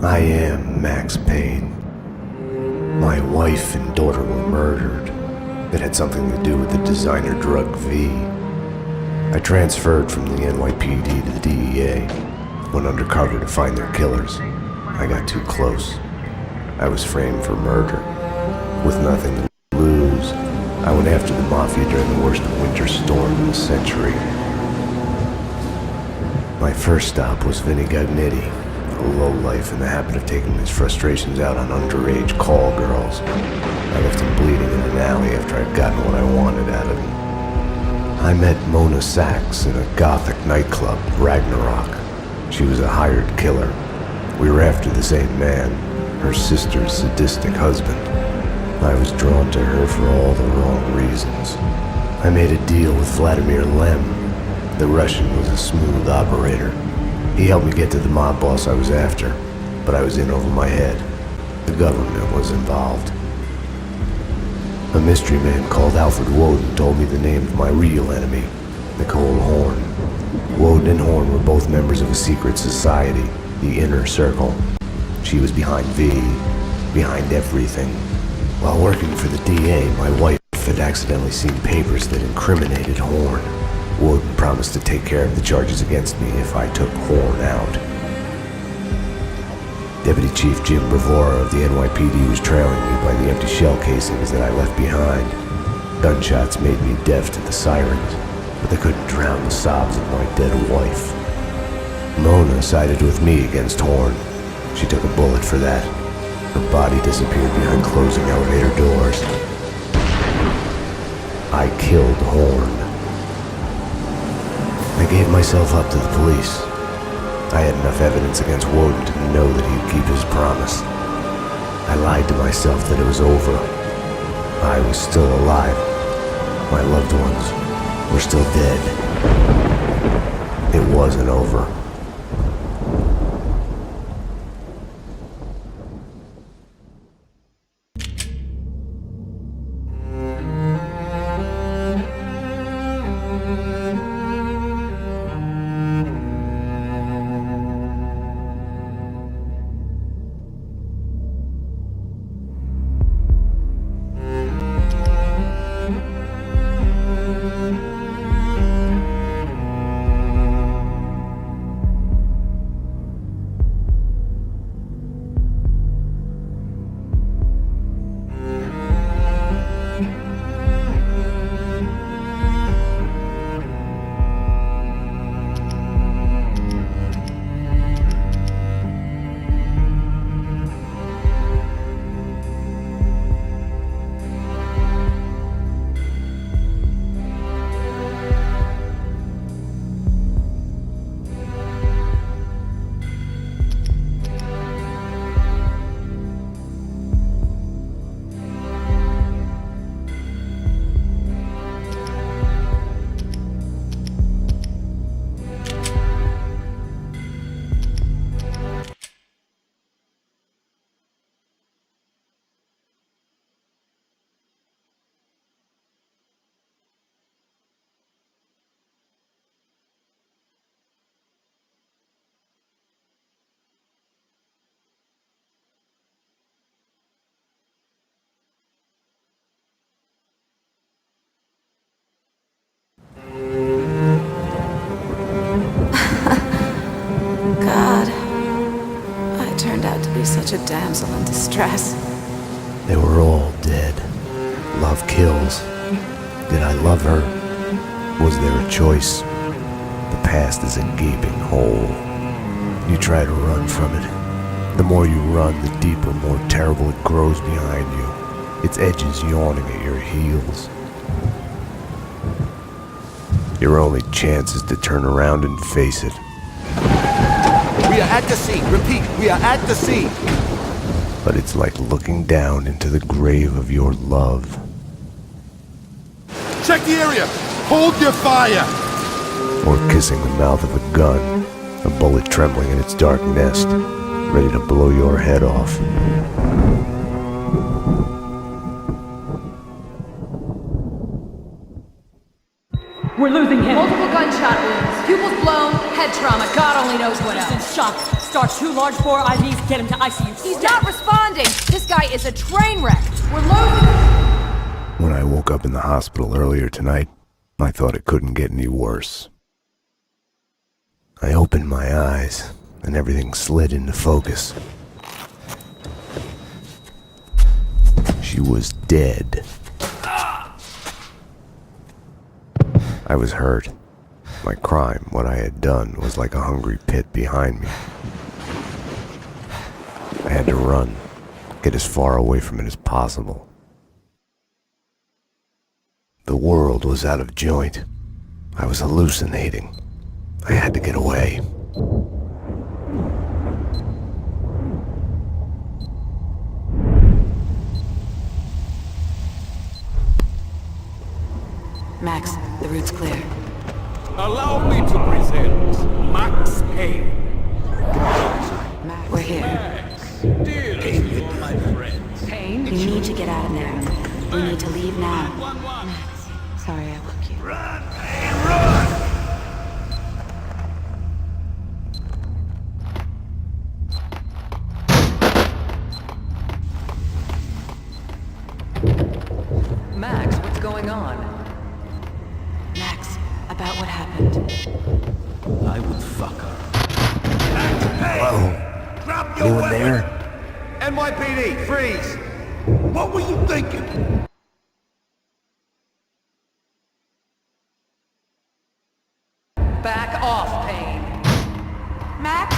I am Max Payne. My wife and daughter were murdered. It had something to do with the designer drug V. I transferred from the NYPD to the DEA, went undercover to find their killers. I got too close. I was framed for murder. With nothing to lose, I went after the Mafia during the worst winter storm in a century. My first stop was Vinny Gagnetti, a lowlife in the habit of taking his frustrations out on underage call girls. I left him bleeding in an alley after I'd gotten what I wanted out of him. I met Mona Sachs in a gothic nightclub, Ragnarok. She was a hired killer. We were after the same man, her sister's sadistic husband. I was drawn to her for all the wrong reasons. I made a deal with Vladimir Lem. The Russian was a smooth operator. He helped me get to the mob boss I was after, but I was in over my head. The government was involved. A mystery man called Alfred Woden told me the name of my real enemy, Nicole Horn. Woden and Horn were both members of a secret society, the Inner Circle. She was behind V, behind everything. While working for the DA, my wife had accidentally seen papers that incriminated Horn. Woden promised to take care of the charges against me if I took Horn out. Deputy Chief Jim Bravura of the NYPD was trailing me by the empty shell casings that I left behind. Gunshots made me deaf to the sirens, but they couldn't drown the sobs of my dead wife. Mona sided with me against Horn. She took a bullet for that. Her body disappeared behind closing elevator doors. I killed Horn. I gave myself up to the police. I had enough evidence against Woden to know that he'd keep his promise. I lied to myself that it was over. I was still alive. My loved ones were still dead. It wasn't over. God, I turned out to be such a damsel in distress. They were all dead. Love kills. Did I love her? Was there a choice? The past is a gaping hole. You try to run from it. The more you run, the deeper, more terrible it grows behind you, its edges yawning at your heels. Your only chance is to turn around and face it. We are at the scene. Repeat, we are at the scene. But it's like looking down into the grave of your love. Check the area. Hold your fire. Or kissing the mouth of a gun, a bullet trembling in its dark nest, ready to blow your head off. We're losing him. Multiple gunshot wounds, pupils blown, head trauma, God only knows what else. He's in shock. Start 2 large bore IVs, get him to ICU. He's not responding! This guy is a train wreck! We're losing him! When I woke up in the hospital earlier tonight, I thought it couldn't get any worse. I opened my eyes, and everything slid into focus. She was dead. I was hurt. My crime, what I had done, was like a hungry pit behind me. I had to run, get as far away from it as possible. The world was out of joint. I was hallucinating. I had to get away. Max, the route's clear. Allow me to present Max Payne. We're here. Max, dearly for my friends. Payne? You need to get out of there. We need to leave now. 911. Max, sorry I woke you. Run, Payne, run! Max, what's going on? Max, about what happened. I would fuck her. Hello? Drop your Anyone weapon. there? NYPD, freeze! What were you thinking? Back off, Payne. Max?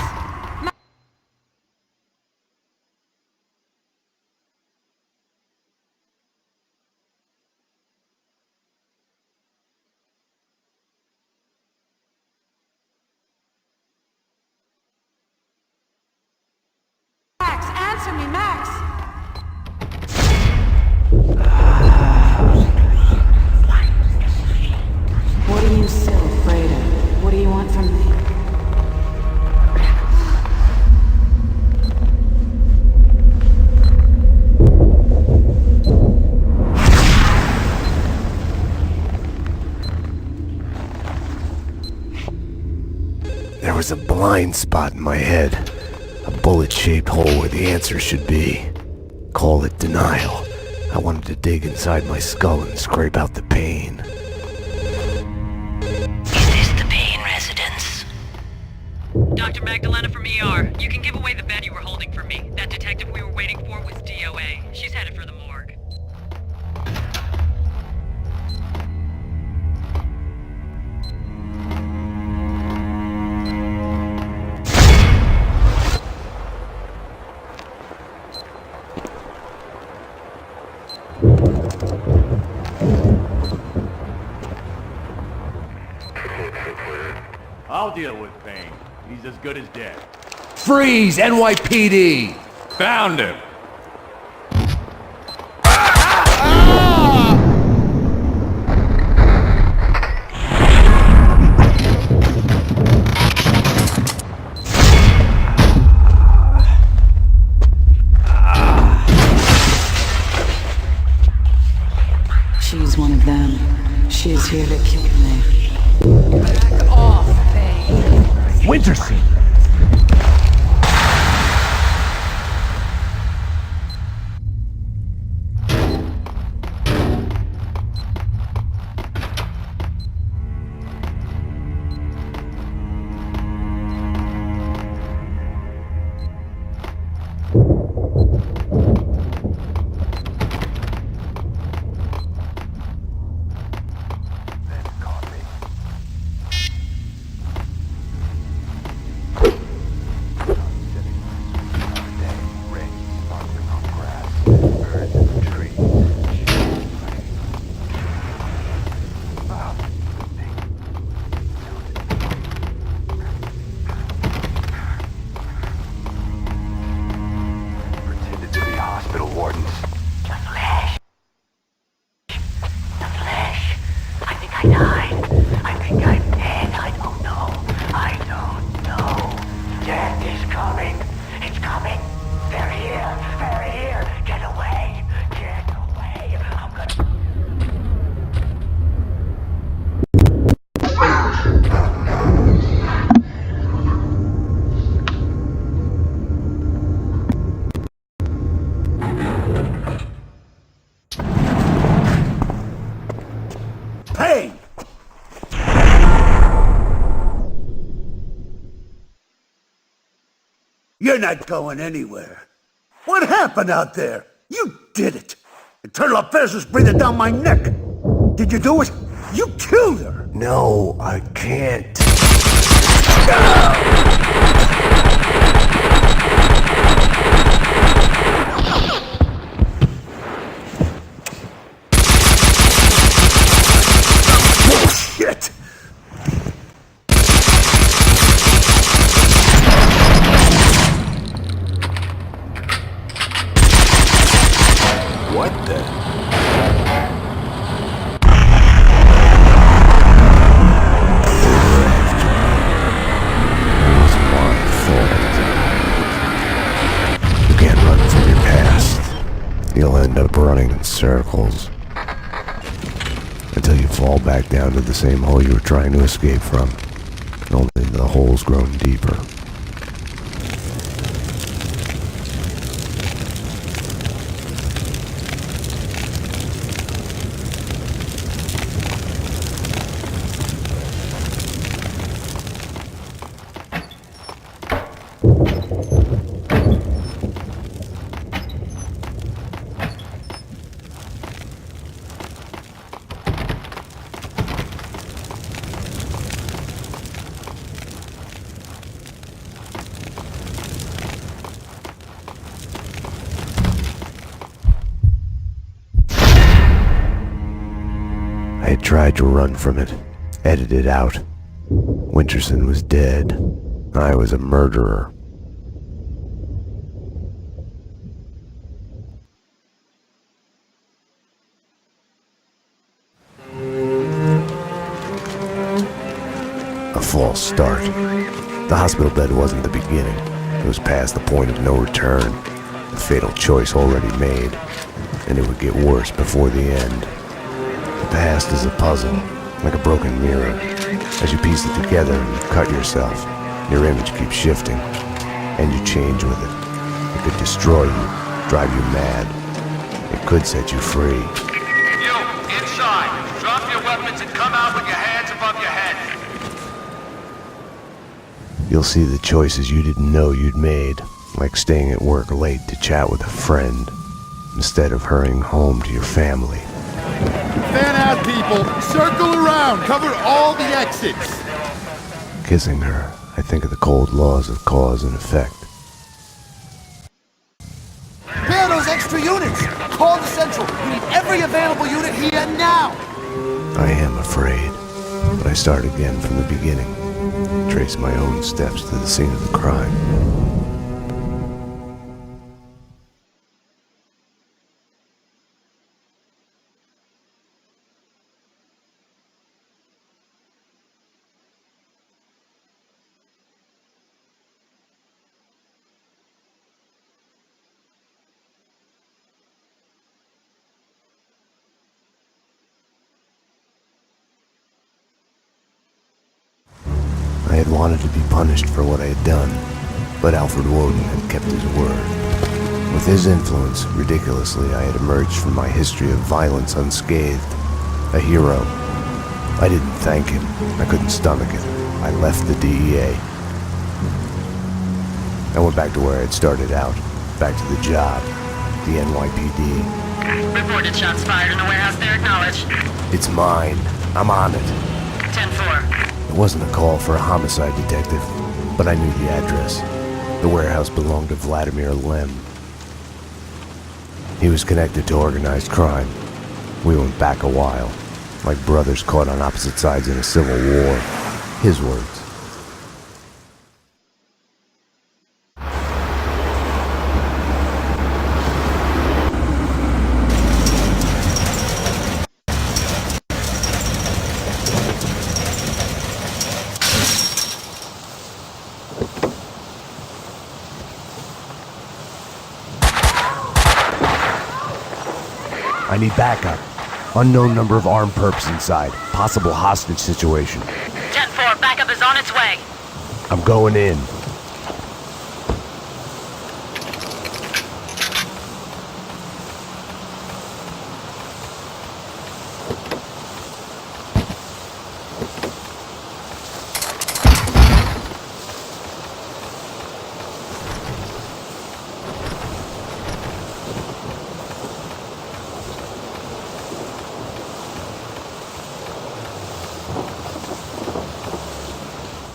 Max, answer me, Max! What are you so afraid of? What do you want from me? There was a blind spot in my head. A bullet-shaped hole where the answer should be. Call it denial. I wanted to dig inside my skull and scrape out the pain. Is this the Payne residence? Dr. Magdalena from ER. You can give away the bed you were holding for me. That detective we were waiting for was DOA. She's headed for the morgue. I'll deal with Payne. He's as good as dead. Freeze, NYPD! Found him! She's one of them. She's here to kill me. Back off, Payne. Winter scene! Payne! You're not going anywhere. What happened out there? You did it. Internal Affairs was breathing down my neck. Did you do it? You killed her. No, I can't. Bullshit! What the? You can't run from your past. You'll end up running in circles. Until you fall back down to the same hole you were trying to escape from. Only the hole's grown deeper. I had tried to run from it, edited out. Winterson was dead. I was a murderer. A false start. The hospital bed wasn't the beginning. It was past the point of no return. A fatal choice already made, and it would get worse before the end. The past is a puzzle, like a broken mirror. As you piece it together and you cut yourself, your image keeps shifting, and you change with it. It could destroy you, drive you mad. It could set you free. You, inside. Drop your weapons and come out with your hands above your head. You'll see the choices you didn't know you'd made, like staying at work late to chat with a friend, instead of hurrying home to your family. Fan out, people! Circle around! Cover all the exits! Kissing her, I think of the cold laws of cause and effect. Where are those extra units? Call the Central. We need every available unit here now. I am afraid, but I start again from the beginning. Trace my own steps to the scene of the crime. I had wanted to be punished for what I had done, but Alfred Woden had kept his word. With his influence, ridiculously, I had emerged from my history of violence unscathed. A hero. I didn't thank him. I couldn't stomach it. I left the DEA. I went back to where I had started out. Back to the job. The NYPD. Reported shots fired in the warehouse there, acknowledged. It's mine. I'm on it. 10-4. It wasn't a call for a homicide detective, but I knew the address. The warehouse belonged to Vladimir Lem. He was connected to organized crime. We went back a while, like brothers caught on opposite sides in a civil war. His words. I need backup. Unknown number of armed perps inside. Possible hostage situation. 10-4, backup is on its way. I'm going in.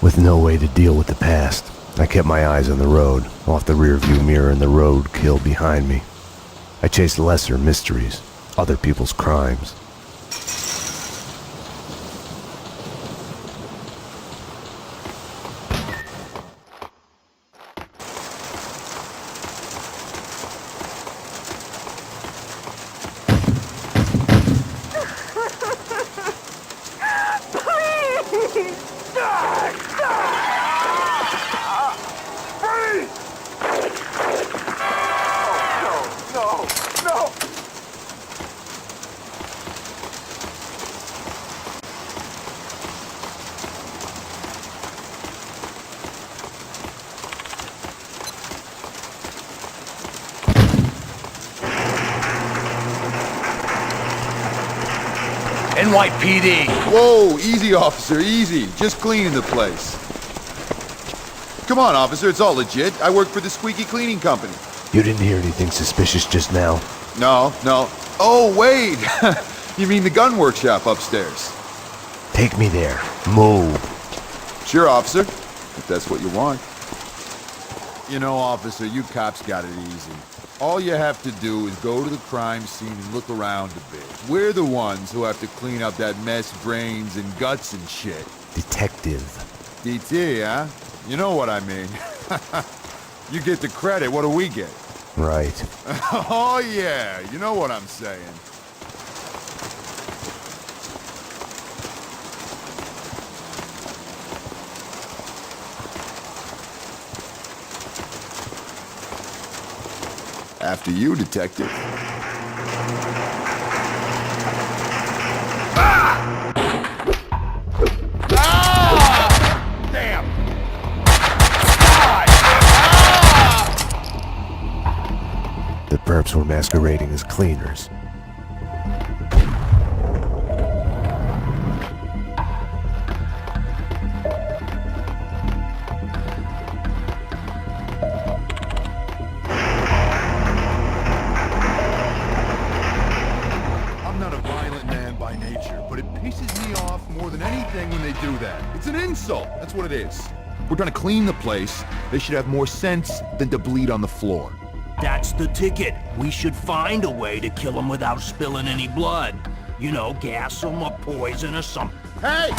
With no way to deal with the past, I kept my eyes on the road, off the rearview mirror and the roadkill behind me. I chased lesser mysteries, other people's crimes. NYPD! Whoa, easy, officer, easy. Just cleaning the place. Come on, officer, it's all legit. I work for the Squeaky Cleaning Company. You didn't hear anything suspicious just now? No. Oh, wait! You mean the gun workshop upstairs? Take me there. Move. Sure, officer, if that's what you want. You know, officer, you cops got it easy. All you have to do is go to the crime scene and look around a bit. We're the ones who have to clean up that mess, brains and guts and shit. Detective. DT, huh? You know what I mean. You get the credit, what do we get? Right. Oh yeah, you know what I'm saying. After you, detective. Damn! The perps were masquerading as cleaners. I'm not a violent man by nature, but it pisses me off more than anything when they do that. It's an insult, that's what it is. We're trying to clean the place. They should have more sense than to bleed on the floor. That's the ticket. We should find a way to kill them without spilling any blood. You know, gas them or poison or something. Hey!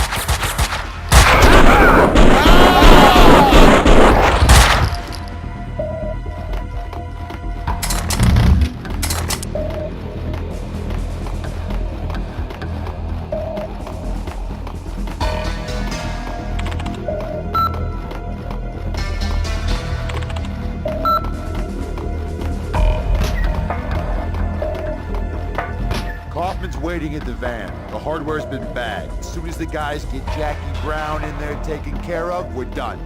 Kaufman's waiting at the van. The hardware's been bagged. As soon as the guys get Jackie Brown in there taken care of, we're done.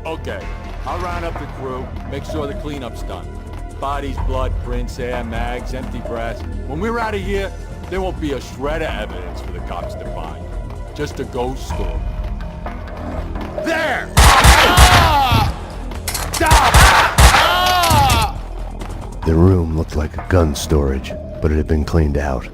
Okay, I'll round up the crew, make sure the cleanup's done. Bodies, blood, prints, air, mags, empty brass. When we're out of here, there won't be a shred of evidence for the cops to find. Just a ghost story. There! The room looked like a gun storage, but it had been cleaned out.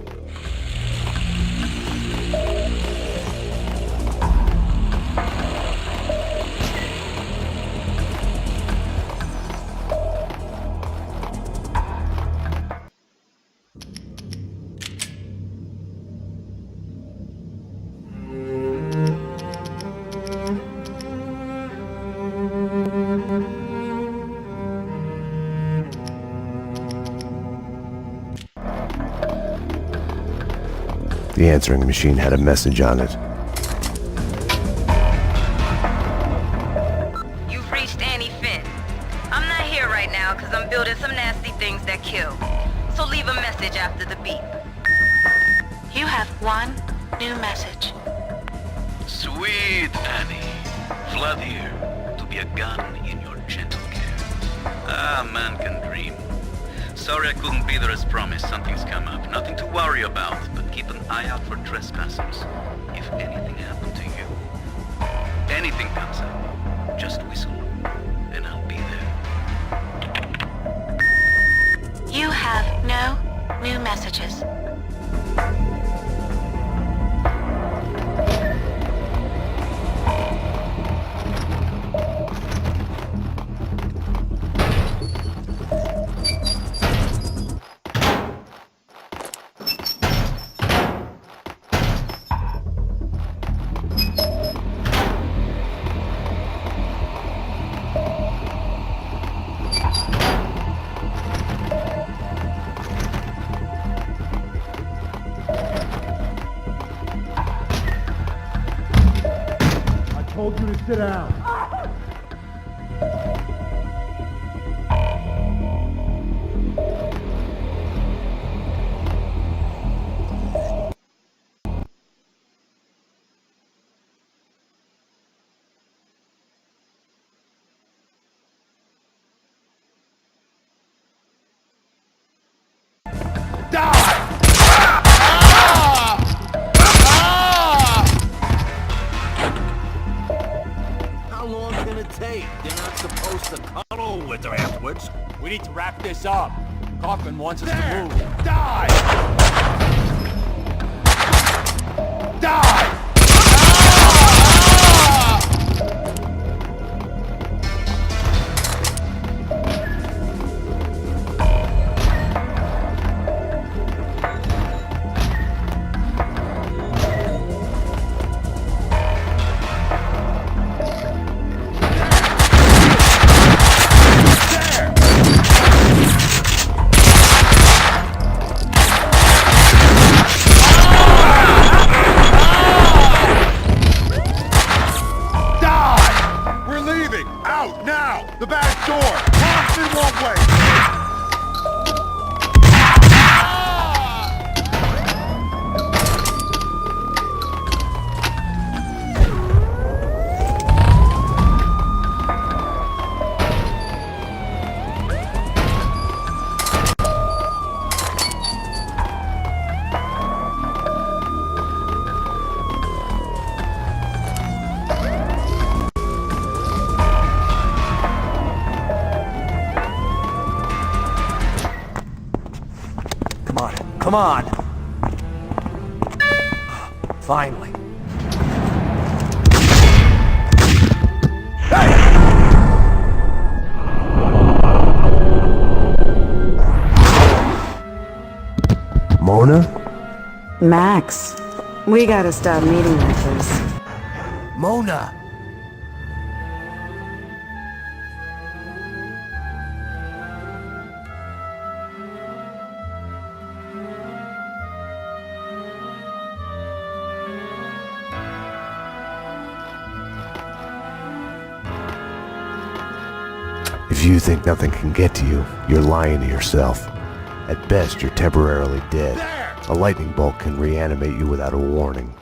The answering machine had a message on it. You've reached Annie Finn. I'm not here right now because I'm building some nasty things that kill. So leave a message after the beep. You have one new message. Sweet Annie. Flood here to be a gun in your gentle care. Ah, man can dream. Sorry I couldn't be there as promised. Something's come up. Nothing to worry about, but keep an eye out for trespassers. If anything happened to you, anything comes up, just whistle, and I'll be there. You have no new messages. told you to sit down. How long can it take? They're not supposed to cuddle with her afterwards. We need to wrap this up. Kaufman wants us to move. Die! Die! Out now! The back door! Kaufman won't wait! Come on. Finally. Mona? Max, we gotta stop meeting like this. Mona. If you think nothing can get to you, you're lying to yourself. At best, you're temporarily dead. A lightning bolt can reanimate you without a warning.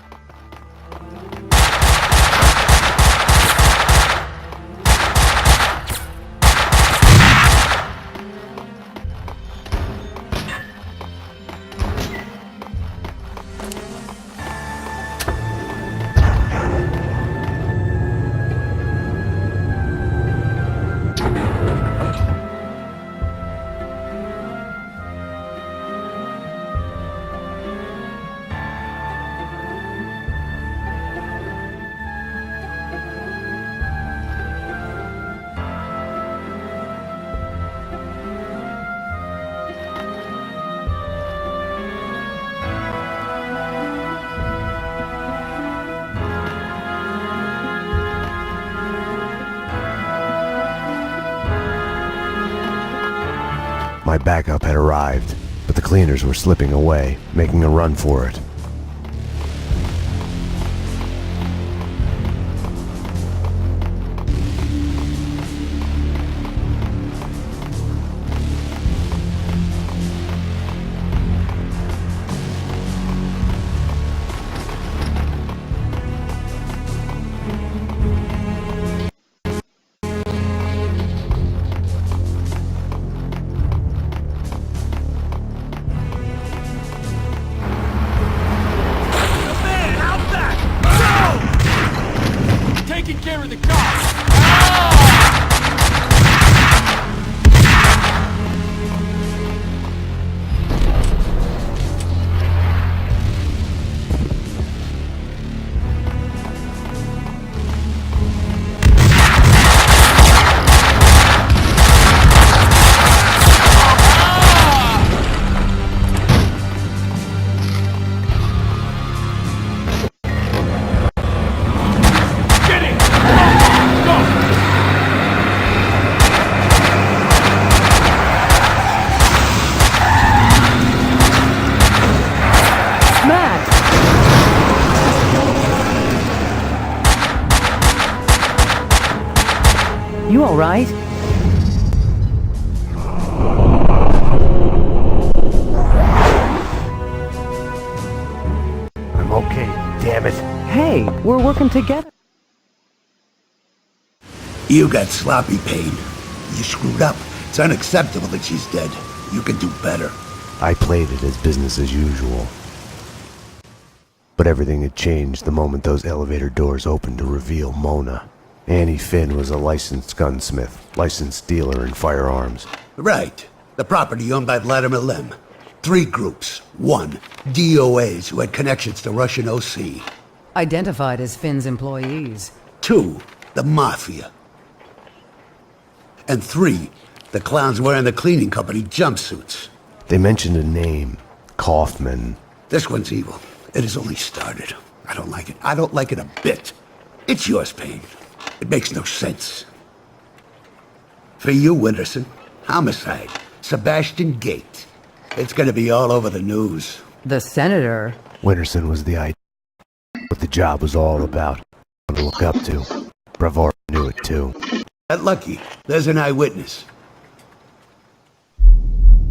My backup had arrived, but the cleaners were slipping away, making a run for it. you alright? I'm okay, damn it. Hey, we're working together. You got sloppy, Payne. You screwed up. It's unacceptable that she's dead. You can do better. I played it as business as usual. But everything had changed the moment those elevator doors opened to reveal Mona. Annie Finn was a licensed gunsmith, licensed dealer in firearms. Right. The property owned by Vladimir Lem. 3 groups. 1, DOAs who had connections to Russian OC. Identified as Finn's employees. 2, the Mafia. And 3, the clowns wearing the cleaning company jumpsuits. They mentioned a name, Kaufman. This one's evil. It has only started. I don't like it. I don't like it a bit. It's yours, Payne. It makes no sense. For you, Winterson, homicide, Sebastian Gate. It's gonna be all over the news. The senator? Winterson was the idea. What the job was all about. To look up to. Brevard knew it too. That lucky. There's an eyewitness.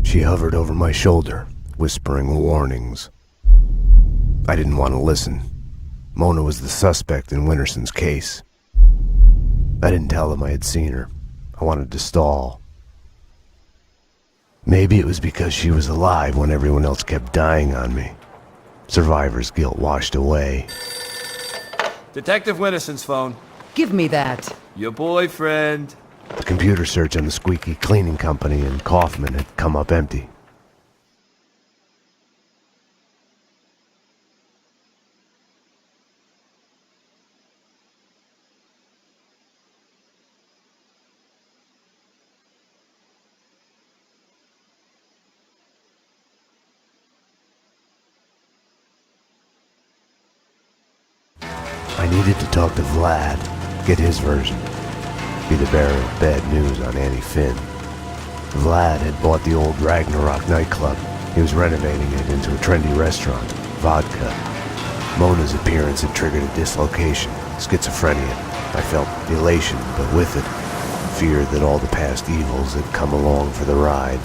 She hovered over my shoulder, whispering warnings. I didn't want to listen. Mona was the suspect in Winterson's case. I didn't tell them I had seen her. I wanted to stall. Maybe it was because she was alive when everyone else kept dying on me. Survivor's guilt washed away. Detective Winterson's phone. Give me that. Your boyfriend. The computer search on the squeaky cleaning company and Kaufman had come up empty. I needed to talk to Vlad, get his version, be the bearer of bad news on Annie Finn. Vlad had bought the old Ragnarok nightclub. He was renovating it into a trendy restaurant, Vodka. Mona's appearance had triggered a dislocation, schizophrenia. I felt elation, but with it, fear that all the past evils had come along for the ride.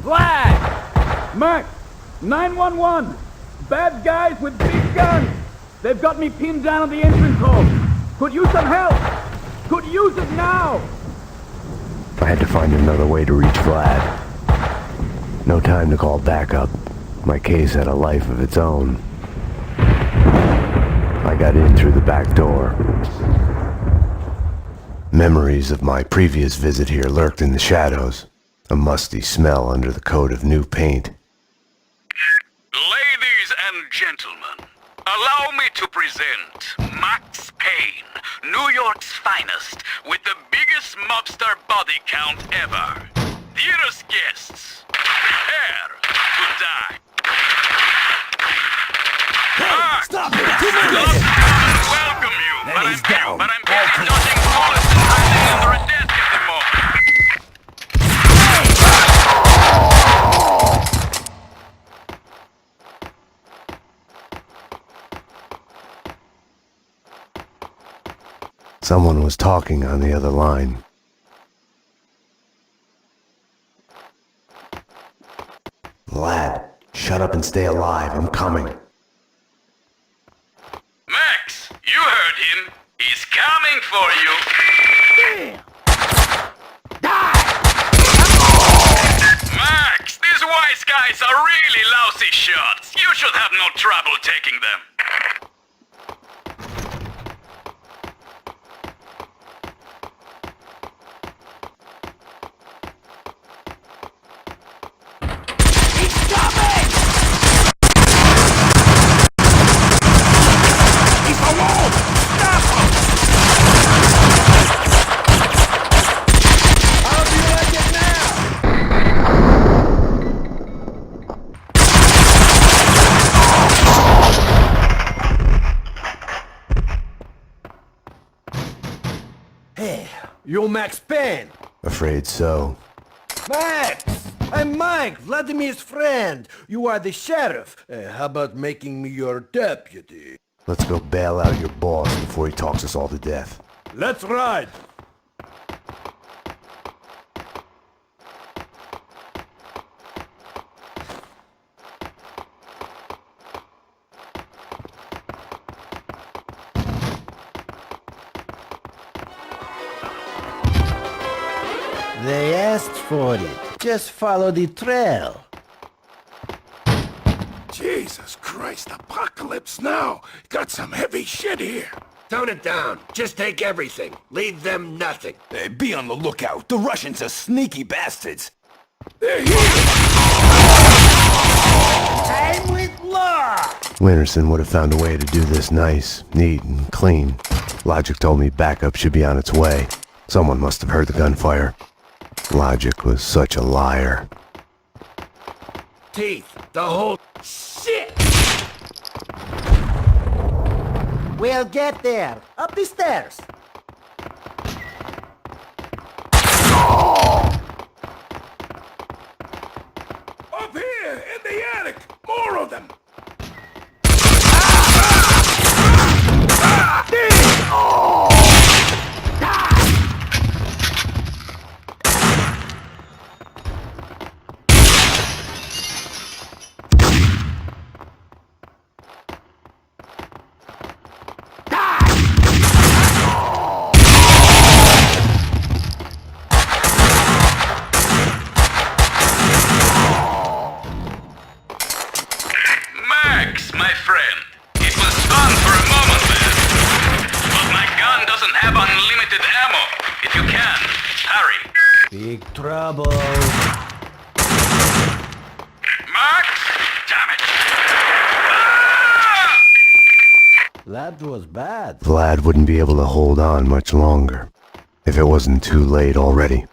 Vlad! Max! 911! Bad guys with big guns! They've got me pinned down on the entrance hall! Could use some help! Could use it now! I had to find another way to reach Vlad. No time to call backup. My case had a life of its own. I got in through the back door. Memories of my previous visit here lurked in the shadows. A musty smell under the coat of new paint. Ladies and gentlemen, allow me to present Max Payne, New York's finest, with the biggest mobster body count ever. Theater's guests, prepare to die. Stop it! Welcome you, but I'm busy dodging bullets and hiding under a desk at the moment. Someone was talking on the other line. Vlad, shut up and stay alive. I'm coming. Max, you heard him. He's coming for you. Max, these wise guys are really lousy shots. You should have no trouble taking them. You're Max Payne. Afraid so. Max! I'm Mike, Vladimir's friend. You are the sheriff. How about making me your deputy? Let's go bail out your boss before he talks us all to death. Let's ride. They asked for it. Just follow the trail. Jesus Christ, apocalypse now! Got some heavy shit here. Tone it down. Just take everything. Leave them nothing. Be on the lookout. The Russians are sneaky bastards. They're here! Time with law! Winterson would have found a way to do this nice, neat, and clean. Logic told me backup should be on its way. Someone must have heard the gunfire. Logic was such a liar. Teeth. The whole shit! We'll get there. Up the stairs. Up here, in the attic! More of them! Max, my friend. It was fun for a moment there. But my gun doesn't have unlimited ammo. If you can, hurry. Big trouble. Max? Damn it. That was bad. Vlad wouldn't be able to hold on much longer, if it wasn't too late already.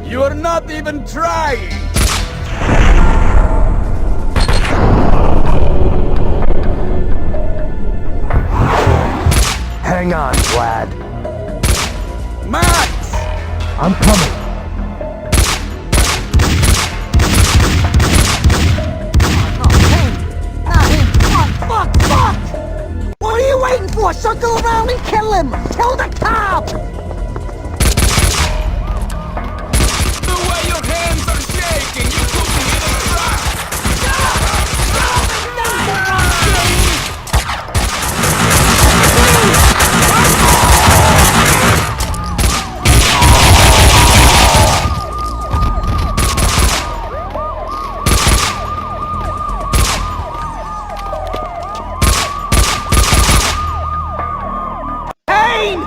You're not even trying! Vlad. Max! I'm coming. Fuck! What are you waiting for? Circle around and kill him! Kill the cop! The way your hands are shaking, you put me in a trap! Payne!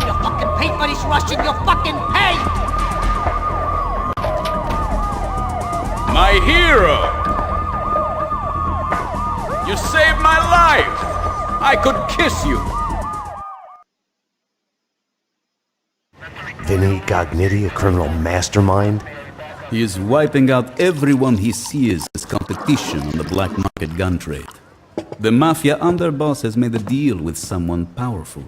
You fucking pay for this Russian, you fucking pay! My hero! You saved my life! I could kiss you! Vinny Gognitti, a criminal mastermind? He is wiping out everyone he sees as competition on the black market gun trade. The mafia underboss has made a deal with someone powerful.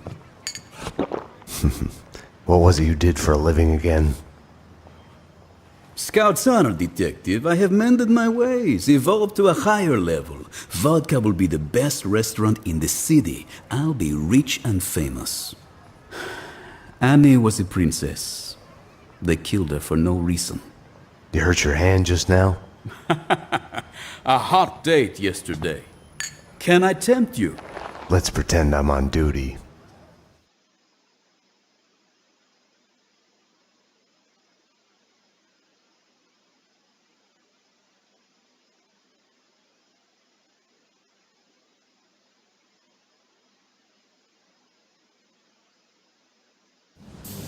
What was it you did for a living again? Scout's honor, detective. I have mended my ways, evolved to a higher level. Vodka will be the best restaurant in the city. I'll be rich and famous. Annie was a princess. They killed her for no reason. You hurt your hand just now? A hot date yesterday. Can I tempt you? Let's pretend I'm on duty.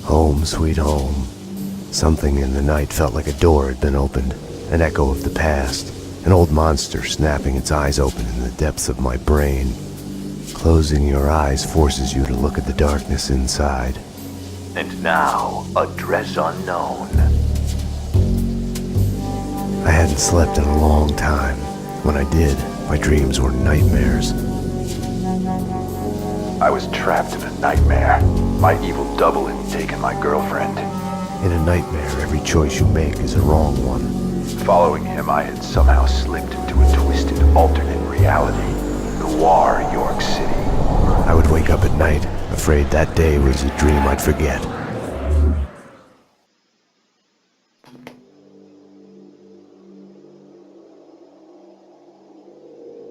Home, sweet home. Something in the night felt like a door had been opened, an echo of the past, an old monster snapping its eyes open in the depths of my brain. Closing your eyes forces you to look at the darkness inside. And now, address unknown. I hadn't slept in a long time. When I did, my dreams were nightmares. I was trapped in a nightmare. My evil double had taken my girlfriend. In a nightmare, every choice you make is a wrong one. Following him, I had somehow slipped into a twisted alternate reality. Noir, York City. I would wake up at night, afraid that day was a dream I'd forget.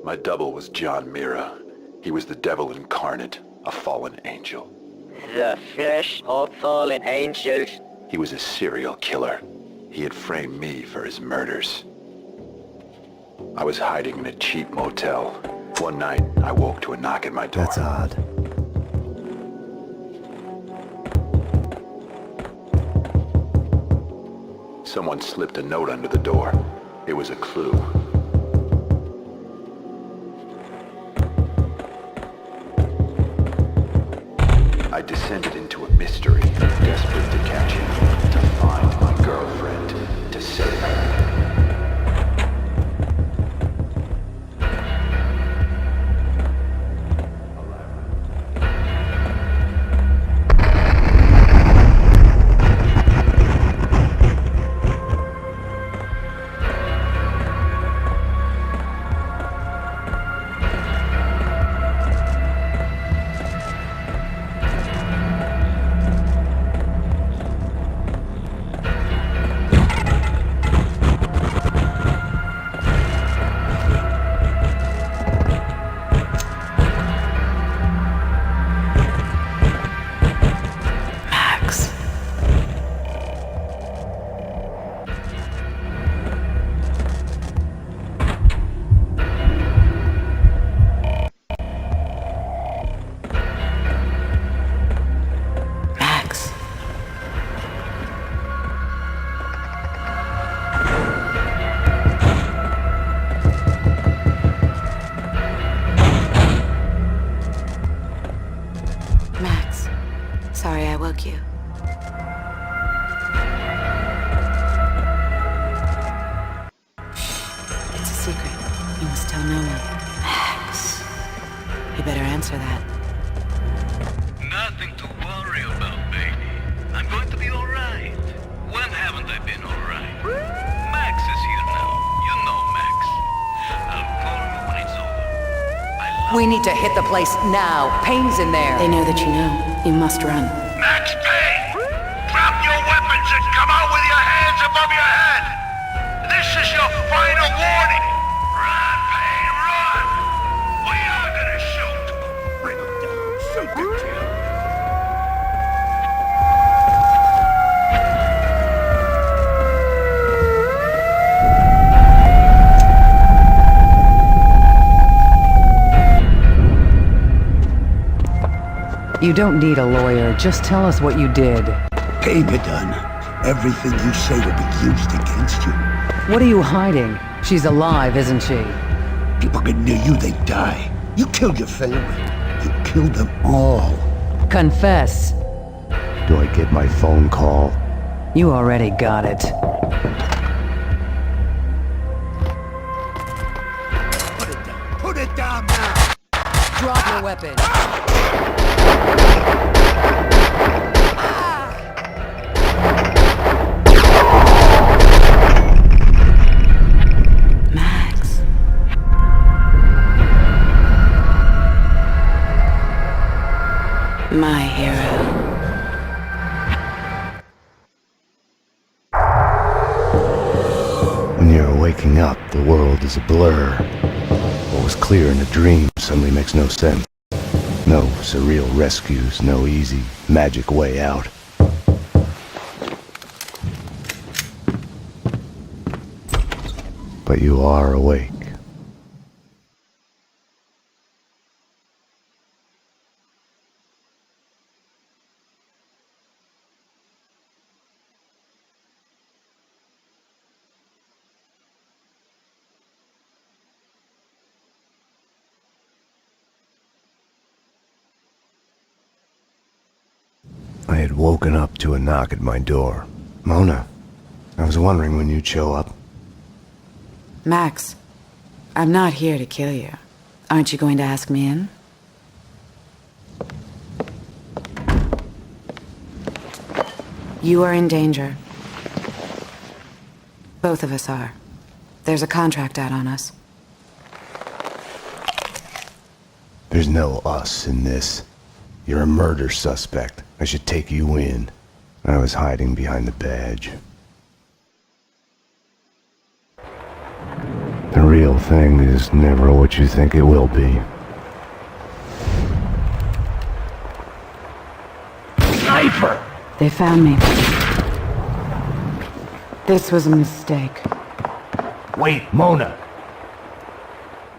My double was John Mira. He was the devil incarnate, a fallen angel. The flesh of fallen angels. He was a serial killer. He had framed me for his murders. I was hiding in a cheap motel. One night, I woke to a knock at my door. That's odd. Someone slipped a note under the door. It was a clue. I descended into a mystery, desperate to catch him, to find my girlfriend, to save her. Sorry I woke you. It's a secret. tell no one. Max. You better answer that. Nothing to worry about, baby. I'm going to be alright. When haven't I been alright? Max is here now. You know Max. I'll call you when it's over. We need to hit the place now. Payne's in there. They know that you know. You must run. Max Payne! Drop your weapons and come out with your hands above your head! This is your final warning! Run, Payne, run! We are gonna shoot! Bring him down. Shoot the kid! You don't need a lawyer. Just tell us what you did. Payne, you're done. Everything you say will be used against you. What are you hiding? She's alive, isn't she? People get near you, they die. You killed your family. You killed them all. Confess. Do I get my phone call? You already got it. Put it down. Put it down now! Drop your weapon. Max. My hero. When you're waking up, the world is a blur. What was clear in a dream suddenly makes no sense. No surreal rescues, no easy, magic way out. But you are awake. I had woken up to a knock at my door. Mona, I was wondering when you'd show up. Max, I'm not here to kill you. Aren't you going to ask me in? You are in danger. Both of us are. There's a contract out on us. There's no us in this. You're a murder suspect. I should take you in. I was hiding behind the badge. The real thing is never what you think it will be. Sniper! They found me. This was a mistake. Wait, Mona!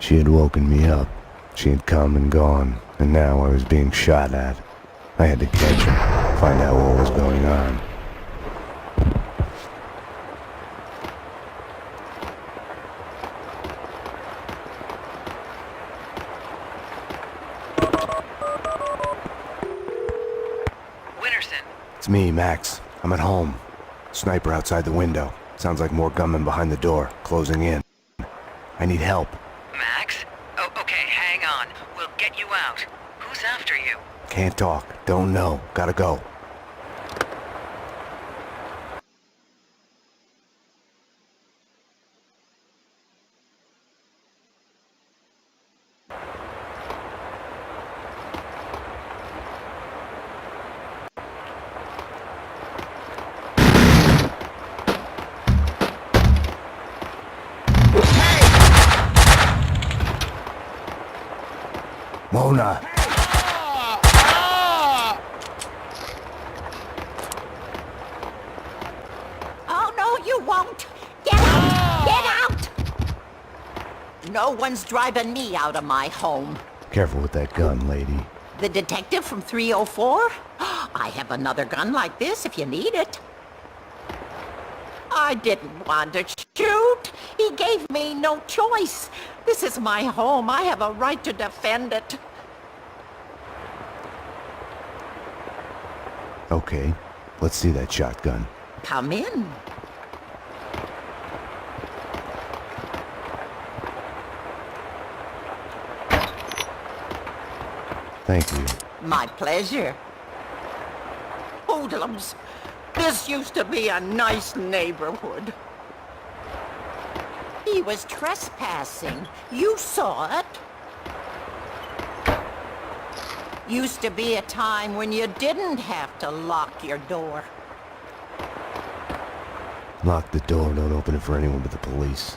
She had woken me up. She had come and gone, and now I was being shot at. I had to catch her, find out what was going on. It's me, Max. I'm at home. Sniper outside the window. Sounds like more gunmen behind the door, closing in. I need help. Max? Oh, okay, hang on. We'll get you out. Who's after you? Can't talk. Don't know. Gotta go. Mona! Oh, no, you won't. Get out! Get out! No one's driving me out of my home. Careful with that gun, lady. The detective from 304? I have another gun like this if you need it. I didn't want to shoot. He gave me no choice. This is my home. I have a right to defend it. Okay, let's see that shotgun. Come in. Thank you. My pleasure. Hoodlums, this used to be a nice neighborhood. He was trespassing. You saw it. Used to be a time when you didn't have to lock your door. Lock the door, don't open it for anyone but the police.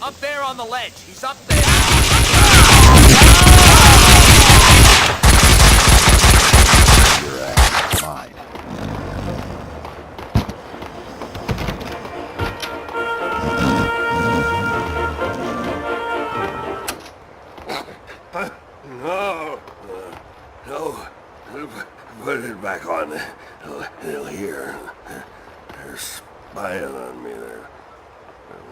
Up there on the ledge. He's up there. Your ass is mine. No. Put it back on. They'll hear. They're spying on me. They're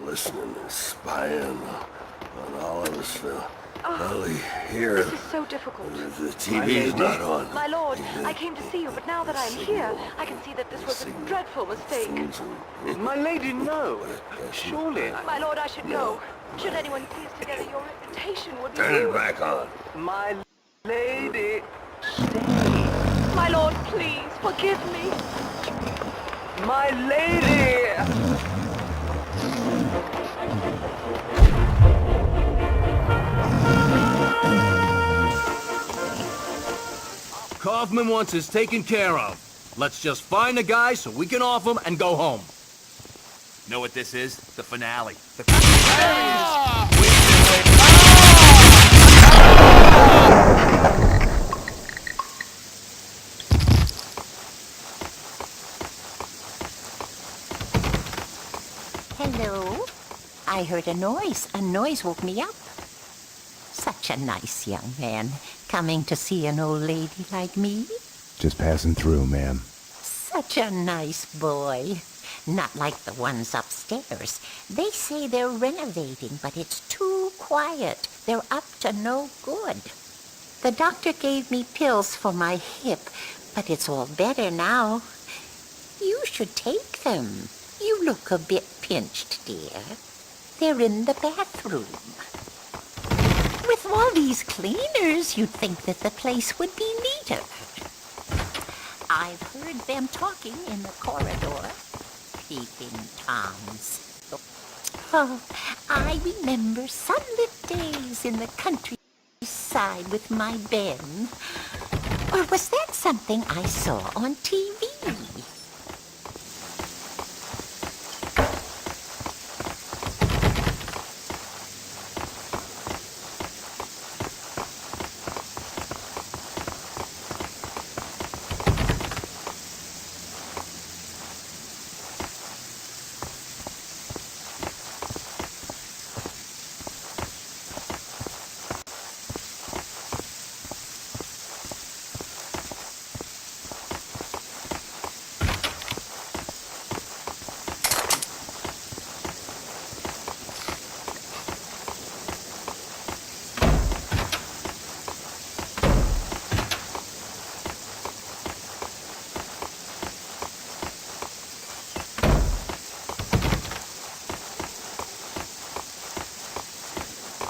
listening and spying on all of us. They'll hear. This is so difficult. The TV's not on. My lord, I came to see you, but now that I am here, I can see that this was a dreadful mistake. My lady, no. Surely. My lord, I should go. Should anyone piece together, your reputation would be Turn it ruined. back on. My lady. My lord, please, forgive me. My lady! Kaufman wants us taken care of. Let's just find the guy so we can off him and go home. Know what this is? The finale. Hello? I heard a noise. A noise woke me up. Such a nice young man, coming to see an old lady like me. Just passing through, ma'am. Such a nice boy. Not like the ones upstairs. They say they're renovating, but it's too quiet. They're up to no good. The doctor gave me pills for my hip, but it's all better now. You should take them. You look a bit pinched, dear. They're in the bathroom. With all these cleaners, you'd think that the place would be neater. I've heard them talking in the corridor. Peeping Toms. Oh, I remember sunlit days in the countryside with my Ben. Or was that something I saw on TV?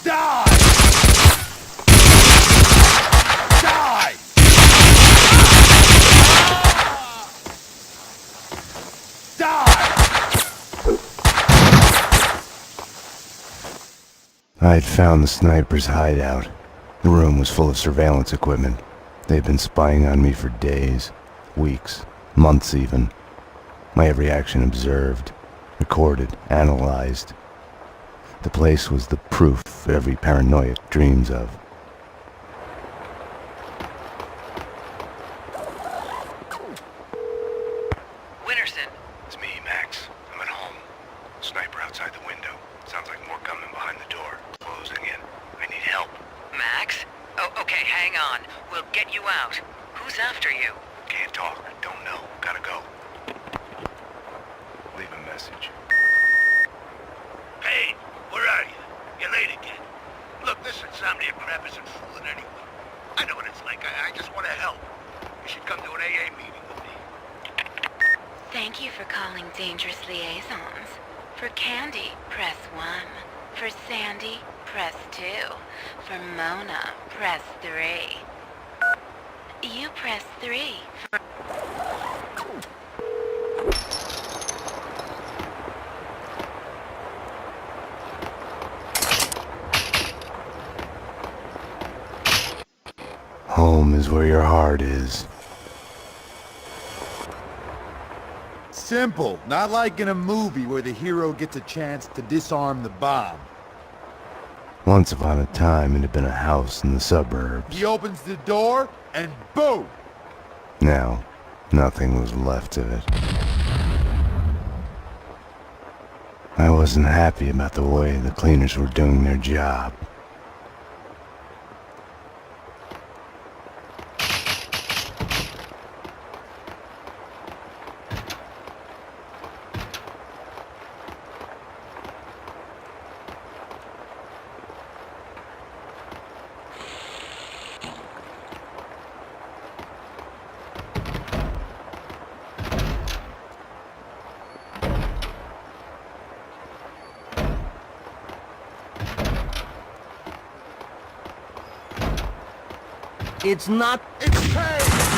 Die! Die! I had found the sniper's hideout. The room was full of surveillance equipment. They'd been spying on me for days, weeks, months even. My every action observed, recorded, analyzed. The place was the proof every paranoiac dreams of. Winterson. It's me, Max. I'm at home. Sniper outside the window. Sounds like more coming behind the door. Closing in. I need help. Max? Oh, okay, hang on. We'll get you out. Who's after you? Can't talk. Don't know. Gotta go. Leave a message. Payne, where are you? You're late again. Look, this insomnia crap isn't fooling anyone. I know what it's like. I just want to help. You should come to an AA meeting with me. Thank you for calling Dangerous Liaisons. For Candy, press 1. For Sandy, press 2. For Mona, press 3. You press 3 for... Home is where your heart is. Simple. Not like in a movie where the hero gets a chance to disarm the bomb. Once upon a time, it had been a house in the suburbs. He opens the door, and boom! Now, nothing was left of it. I wasn't happy about the way the cleaners were doing their job. It's not... It's Payne!